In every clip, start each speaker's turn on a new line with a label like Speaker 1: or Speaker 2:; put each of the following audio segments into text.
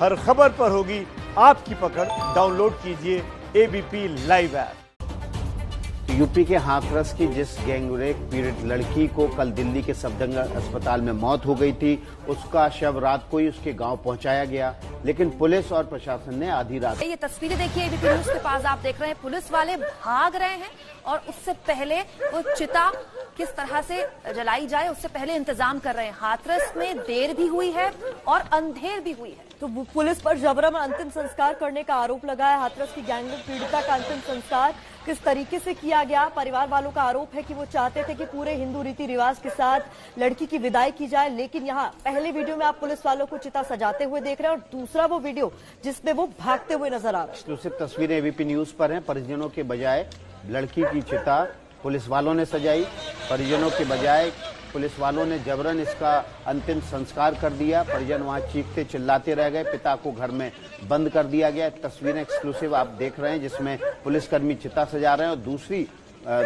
Speaker 1: हर खबर पर होगी आपकी पकड़। डाउनलोड कीजिए एबीपी लाइव ऐप।
Speaker 2: यूपी के हाथरस की जिस गैंगरेप पीड़ित लड़की को कल दिल्ली के सफदरजंग अस्पताल में मौत हो गई थी, उसका शव रात को ही उसके गांव पहुंचाया गया, लेकिन पुलिस और प्रशासन ने आधी रात।
Speaker 3: ये तस्वीरें देखिए एबीपी न्यूज के पास आप देख रहे हैं, पुलिस वाले भाग रहे हैं और उससे पहले वो चिता किस तरह से जलाई जाए उससे पहले इंतजाम कर रहे हैं। हाथरस में देर भी हुई है और अंधेर भी हुई है।
Speaker 4: तो पुलिस पर जबरन अंतिम संस्कार करने का आरोप लगा है। हाथरस की गैंगरेप पीड़िता का अंतिम संस्कार किस तरीके से किया गया, परिवार वालों का आरोप है कि वो चाहते थे कि पूरे हिंदू रीति रिवाज के साथ लड़की की विदाई की जाए, लेकिन यहाँ पहले वीडियो में आप पुलिस वालों को चिता सजाते हुए देख रहे हैं और दूसरा वो वीडियो जिसमें वो भागते हुए नजर आ रहे हैं।
Speaker 2: एक्सक्लूसिव तस्वीरें एबीपी न्यूज पर हैं। परिजनों के बजाय लड़की की चिता पुलिस वालों ने सजाई, परिजनों के बजाय पुलिस वालों ने जबरन इसका अंतिम संस्कार कर दिया। परिजन वहां चीखते चिल्लाते रह गए, पिता को घर में बंद कर दिया गया। तस्वीरें एक्सक्लूसिव आप देख रहे हैं जिसमें पुलिसकर्मी चिता सजा रहे हैं और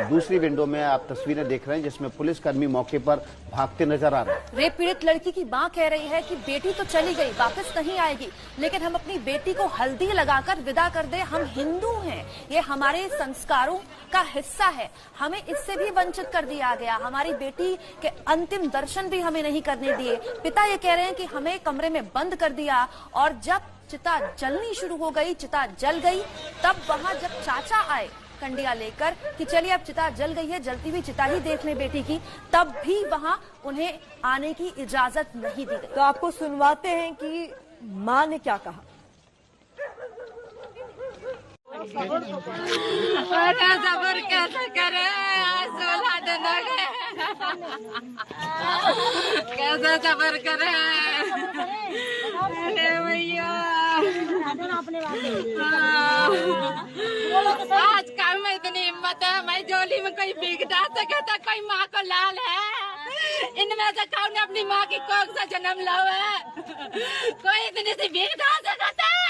Speaker 2: दूसरी विंडो में आप तस्वीरें देख रहे हैं जिसमें पुलिसकर्मी मौके पर भागते नजर आ रहे हैं।
Speaker 3: रेप पीड़ित लड़की की मां कह रही है कि बेटी तो चली गई, वापस नहीं आएगी, लेकिन हम अपनी बेटी को हल्दी लगाकर विदा कर दे। हम हिंदू हैं, ये हमारे संस्कारों का हिस्सा है, हमें इससे भी वंचित कर दिया गया। हमारी बेटी के अंतिम दर्शन भी हमें नहीं करने दिए। पिता ये कह रहे हैं कि हमें कमरे में बंद कर दिया और जब चिता जलनी शुरू हो गई, चिता जल गई, तब वहां जब चाचा आए कंडिया लेकर कि चलिए अब चिता जल गई है, जलती हुई चिता ही देख लें बेटी की, तब भी वहां उन्हें आने की इजाजत नहीं दी गई।
Speaker 4: तो आपको सुनवाते हैं कि मां ने क्या कहा।
Speaker 5: सबर कैसे करे, 16 दिन हो गए, कैसे सबर करे भैया। आज काम में इतनी हिम्मत है, मैं झोली में कोई भीख डाल सके तो कोई माँ को लाल है। इनमें से कौन अपनी माँ की कोख से जन्म लो है, कोई इतनी सी भीख डाल सकता है।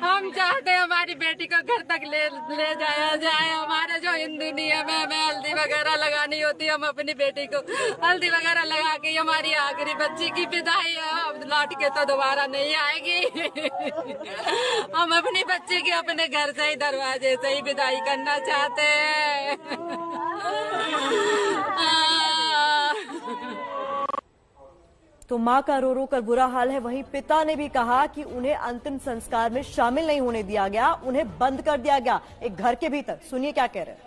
Speaker 5: हम चाहते हैं हमारी बेटी को घर तक ले जाया जाए। हमारे जो हिंदू नियम है, हमें हल्दी वगैरह लगानी होती है, हम अपनी बेटी को हल्दी वगैरह लगा के हमारी आखिरी बच्ची की विदाई है। अब लौट के तो दोबारा नहीं आएगी। हम अपनी बच्ची की अपने घर से ही दरवाजे से ही विदाई करना चाहते हैं।
Speaker 4: तो मां का रो रो कर बुरा हाल है। वहीं पिता ने भी कहा कि उन्हें अंतिम संस्कार में शामिल नहीं होने दिया गया, उन्हें बंद कर दिया गया एक घर के भीतर। सुनिए क्या कह रहे हैं।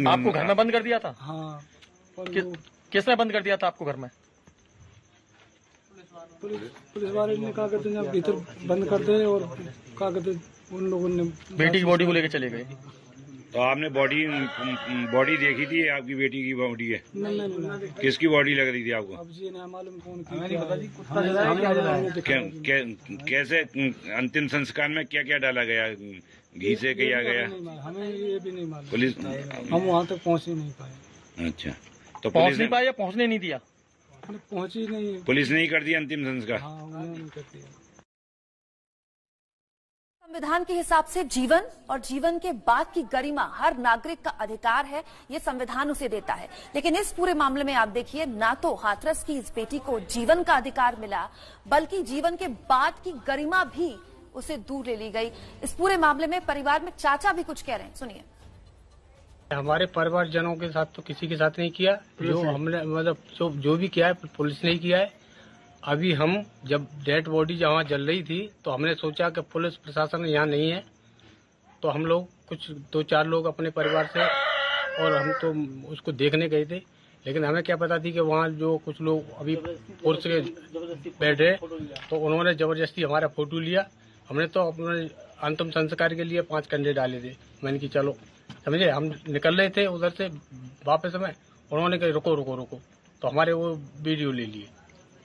Speaker 6: आपको घर में बंद कर दिया था?
Speaker 7: हाँ।
Speaker 6: किसने बंद कर दिया था आपको घर में?
Speaker 7: पुलिस वाले ने कहा करते हैं भीतर बंद कर दे और कहा करते उन लोगों ने
Speaker 6: बेटी की बॉडी को लेकर चले गए।
Speaker 8: तो आपने बॉडी देखी थी? आपकी बेटी की बॉडी है?
Speaker 7: नहीं।
Speaker 8: किसकी बॉडी लग रही थी आपको?
Speaker 7: अब जी नहीं मालूम कौन की।
Speaker 8: कैसे अंतिम संस्कार में क्या क्या डाला गया? घी से किया गया?
Speaker 7: हमें ये भी नहीं मालूम।
Speaker 8: पुलिस
Speaker 7: हम वहाँ तक पहुँच ही नहीं पाए।
Speaker 8: अच्छा, तो
Speaker 6: पहुँच नहीं पाए या पहुँचने नहीं दिया?
Speaker 7: पहुँची नहीं,
Speaker 8: पुलिस नहीं कर दिया अंतिम संस्कार?
Speaker 7: हाँ, उन्होंने नहीं कर दिया।
Speaker 3: संविधान के हिसाब से जीवन और जीवन के बाद की गरिमा हर नागरिक का अधिकार है, ये संविधान उसे देता है। लेकिन इस पूरे मामले में आप देखिए, ना तो हाथरस की इस बेटी को जीवन का अधिकार मिला, बल्कि जीवन के बाद की गरिमा भी उसे दूर ले ली गई। इस पूरे मामले में परिवार में चाचा भी कुछ कह रहे हैं, सुनिए।
Speaker 9: हमारे परिवारजनों के साथ तो किसी के साथ नहीं किया, जो हमने मतलब जो भी किया है पुलिस ने ही किया है। अभी हम जब डेड बॉडी जहाँ जल रही थी तो हमने सोचा कि पुलिस प्रशासन यहाँ नहीं है, तो हम लोग कुछ 2-4 लोग अपने परिवार से और हम तो उसको देखने गए थे, लेकिन हमें क्या पता थी कि वहाँ जो कुछ लोग अभी फोर्स के बैठे तो उन्होंने जबरदस्ती हमारा फोटो लिया। हमने तो अपने अंतिम संस्कार के लिए 5 कंडे डाले थे। मैंने कि चलो, समझे, हम निकल रहे थे उधर से वापस में, उन्होंने कहा रुको रुको रुको, तो हमारे वो वीडियो ले लिए।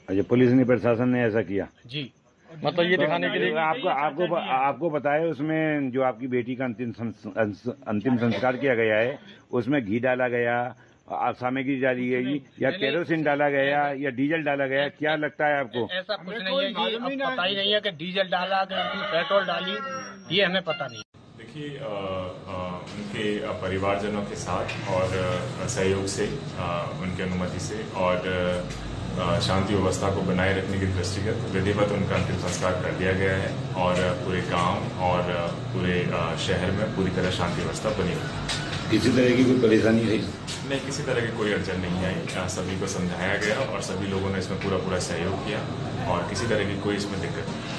Speaker 8: अच्छा, पुलिस ने, प्रशासन ने ऐसा किया?
Speaker 9: जी,
Speaker 6: मतलब ये दिखाने के लिए
Speaker 8: आपको बताया उसमें जो आपकी बेटी का अंतिम संस्कार किया गया है उसमें घी डाला गया, सामग्री डाली गई, या केरोसिन डाला गया या डीजल डाला गया? क्या लगता है आपको?
Speaker 9: ऐसा कुछ नहीं है, पता ही नहीं है कि डीजल डाला कि पेट्रोल डाली, ये हमें पता नहीं।
Speaker 10: देखिए उनके परिवारजनों के साथ और सहयोग से उनकी अनुमति से और शांति व्यवस्था को बनाए रखने के दृष्टिगत विधिवत उनका अंतिम संस्कार कर दिया गया है और पूरे गांव और पूरे शहर में पूरी तरह शांति व्यवस्था बनी हुई।
Speaker 8: किसी तरह की कोई परेशानी आई?
Speaker 10: नहीं, किसी तरह की कोई अड़चन नहीं आई। सभी को समझाया गया और सभी लोगों ने इसमें पूरा सहयोग किया और किसी तरह की कोई इसमें दिक्कत नहीं।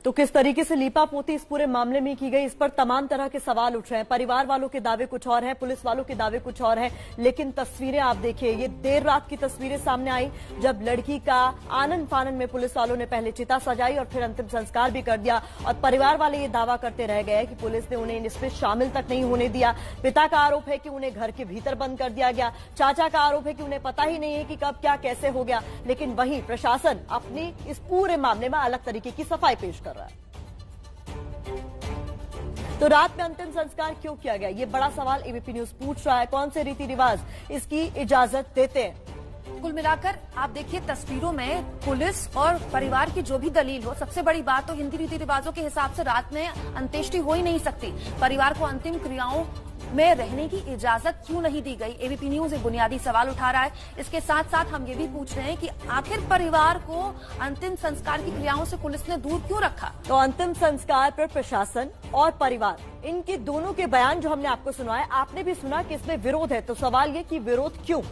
Speaker 4: तो किस तरीके से लीपापोती इस पूरे मामले में की गई, इस पर तमाम तरह के सवाल उठ रहे हैं। परिवार वालों के दावे कुछ और हैं, पुलिस वालों के दावे कुछ और हैं, लेकिन तस्वीरें आप देखिए, ये देर रात की तस्वीरें सामने आई जब लड़की का आनन फानन में पुलिस वालों ने पहले चिता सजाई और फिर अंतिम संस्कार भी कर दिया। और परिवार वाले ये दावा करते रह गए कि पुलिस ने उन्हें इसमें शामिल तक नहीं होने दिया। पिता का आरोप है कि उन्हें घर के भीतर बंद कर दिया गया। चाचा का आरोप है कि उन्हें पता ही नहीं है कि कब क्या कैसे हो गया। लेकिन वहीं प्रशासन अपनी इस पूरे मामले में अलग तरीके की सफाई पेश कर रहा है। तो रात में अंतिम संस्कार क्यों किया गया, ये बड़ा सवाल एबीपी न्यूज पूछ रहा है। कौन से रीति रिवाज इसकी इजाजत देते हैं?
Speaker 3: कुल मिलाकर आप देखिए तस्वीरों में पुलिस और परिवार की जो भी दलील हो, सबसे बड़ी बात तो हिंदी रीति रिवाजों के हिसाब से रात में अंत्येष्टि हो ही नहीं सकती। परिवार को अंतिम क्रियाओं में रहने की इजाजत क्यों नहीं दी गई? एबीपी न्यूज एक बुनियादी सवाल उठा रहा है। इसके साथ साथ हम ये भी पूछ रहे हैं कि आखिर परिवार को अंतिम संस्कार की क्रियाओं से पुलिस ने दूर क्यों रखा?
Speaker 4: तो अंतिम संस्कार पर प्रशासन और परिवार, इनके दोनों के बयान जो हमने आपको सुनाए, आपने भी सुना कि इसमें विरोध है। तो सवाल ये कि विरोध क्यों?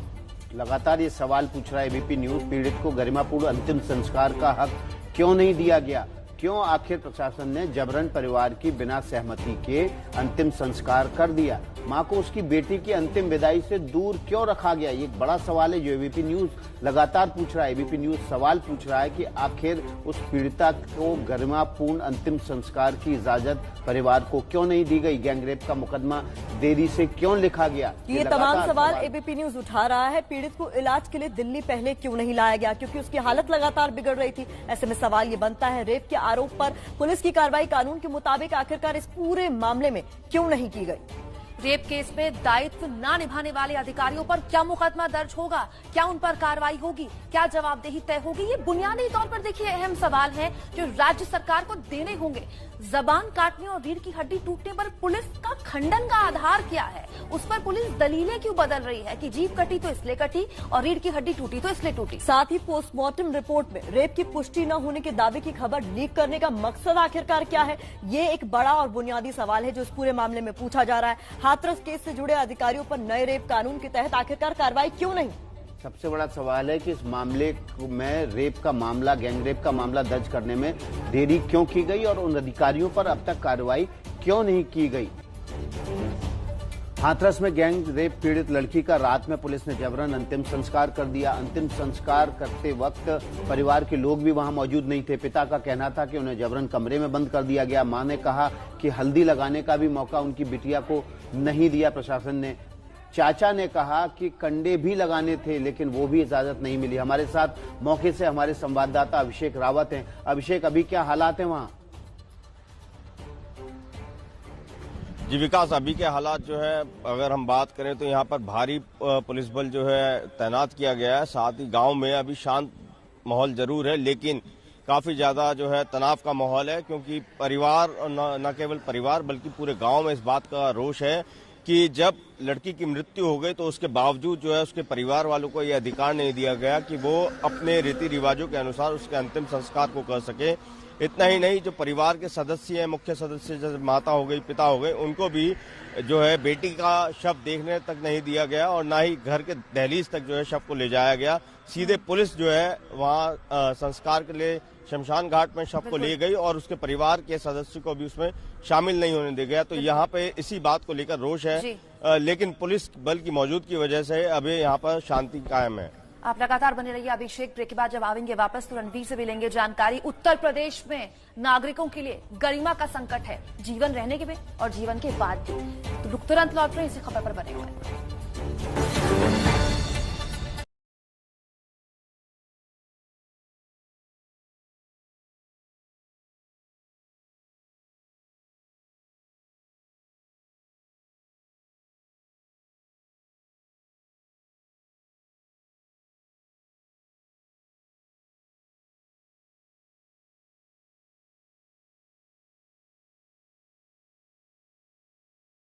Speaker 2: लगातार ये सवाल पूछ रहा है एबीपी न्यूज, पीड़ित को गरिमापूर्ण अंतिम संस्कार का हक क्यों नहीं दिया गया? क्यों आखिर प्रशासन ने जबरन परिवार की बिना सहमति के अंतिम संस्कार कर दिया? मां को उसकी बेटी की अंतिम विदाई से दूर क्यों रखा गया? ये एक बड़ा सवाल है जो एबीपी न्यूज लगातार पूछ रहा है। एबीपी न्यूज सवाल पूछ रहा है कि आखिर उस पीड़िता को गरिमापूर्ण अंतिम संस्कार की इजाजत परिवार को क्यों नहीं दी गई? गैंगरेप का मुकदमा देरी से क्यों लिखा गया?
Speaker 4: ये तमाम सवाल एबीपी न्यूज उठा रहा है। पीड़ित को इलाज के लिए दिल्ली पहले क्यों नहीं लाया गया? क्योंकि उसकी हालत लगातार बिगड़ रही थी। ऐसे में सवाल ये बनता है, रेप के आरोप पर पुलिस की कार्रवाई कानून के मुताबिक आखिरकार इस पूरे मामले में क्यों नहीं की गई?
Speaker 3: रेप केस में दायित्व न निभाने वाले अधिकारियों पर क्या मुकदमा दर्ज होगा? क्या उन पर कार्रवाई होगी? क्या जवाबदेही तय होगी? ये बुनियादी तौर पर देखिए अहम सवाल है जो राज्य सरकार को देने होंगे। जबान काटने और रीढ़ की हड्डी टूटने पर पुलिस का खंडन का आधार क्या है? उस पर पुलिस दलीलें क्यों बदल रही है कि जीभ कटी तो इसलिए कटी और रीढ़ की हड्डी टूटी तो इसलिए टूटी?
Speaker 4: साथ ही पोस्टमार्टम रिपोर्ट में रेप की पुष्टि न होने के दावे की खबर लीक करने का मकसद आखिरकार क्या है? ये एक बड़ा और बुनियादी सवाल है जो इस पूरे मामले में पूछा जा रहा है। हाथरस केस से जुड़े अधिकारियों पर नए रेप कानून के तहत आखिरकार कार्रवाई क्यों नहीं?
Speaker 2: सबसे बड़ा सवाल है कि इस मामले में रेप का मामला, गैंगरेप का मामला दर्ज करने में देरी क्यों की गई और उन अधिकारियों पर अब तक कार्रवाई क्यों नहीं की गई? हाथरस में गैंग रेप पीड़ित लड़की का रात में पुलिस ने जबरन अंतिम संस्कार कर दिया। अंतिम संस्कार करते वक्त परिवार के लोग भी वहां मौजूद नहीं थे। पिता का कहना था कि उन्हें जबरन कमरे में बंद कर दिया गया। मां ने कहा कि हल्दी लगाने का भी मौका उनकी बिटिया को नहीं दिया प्रशासन ने। चाचा ने कहा कि कंडे भी लगाने थे लेकिन वो भी इजाजत नहीं मिली। हमारे साथ मौके से हमारे संवाददाता अभिषेक रावत हैं। अभिषेक, अभी क्या हालात हैं वहां?
Speaker 11: जी विकास, अभी के हालात जो है अगर हम बात करें तो यहाँ पर भारी पुलिस बल जो है तैनात किया गया है। साथ ही गांव में अभी शांत माहौल जरूर है लेकिन काफी ज्यादा जो है तनाव का माहौल है, क्योंकि परिवार और न केवल परिवार बल्कि पूरे गांव में इस बात का रोष है कि जब लड़की की मृत्यु हो गई तो उसके बावजूद जो है उसके परिवार वालों को यह अधिकार नहीं दिया गया कि वो अपने रीति रिवाजों के अनुसार उसके अंतिम संस्कार को कर सके। इतना ही नहीं, जो परिवार के सदस्य हैं, मुख्य सदस्य जैसे माता हो गई, पिता हो गए, उनको भी जो है बेटी का शव देखने तक नहीं दिया गया और ना ही घर के दहलीज तक जो है शव को ले जाया गया। सीधे पुलिस जो है वहाँ संस्कार के लिए शमशान घाट में शव को ले गई और उसके परिवार के सदस्य को भी उसमें शामिल नहीं होने दिया गया। तो यहाँ पे इसी बात को लेकर रोष है, लेकिन पुलिस बल की मौजूदगी की वजह से अभी यहाँ पर शांति कायम है।
Speaker 3: आप लगातार बने रहिए। अभिषेक, ब्रेक के बाद जब आवेंगे वापस तो रणवीर से भी लेंगे जानकारी। उत्तर प्रदेश में नागरिकों के लिए गरिमा का संकट है, जीवन रहने के में और जीवन के बाद भी। तो तुरंत लौट रहे इसी खबर पर बने हुए हैं।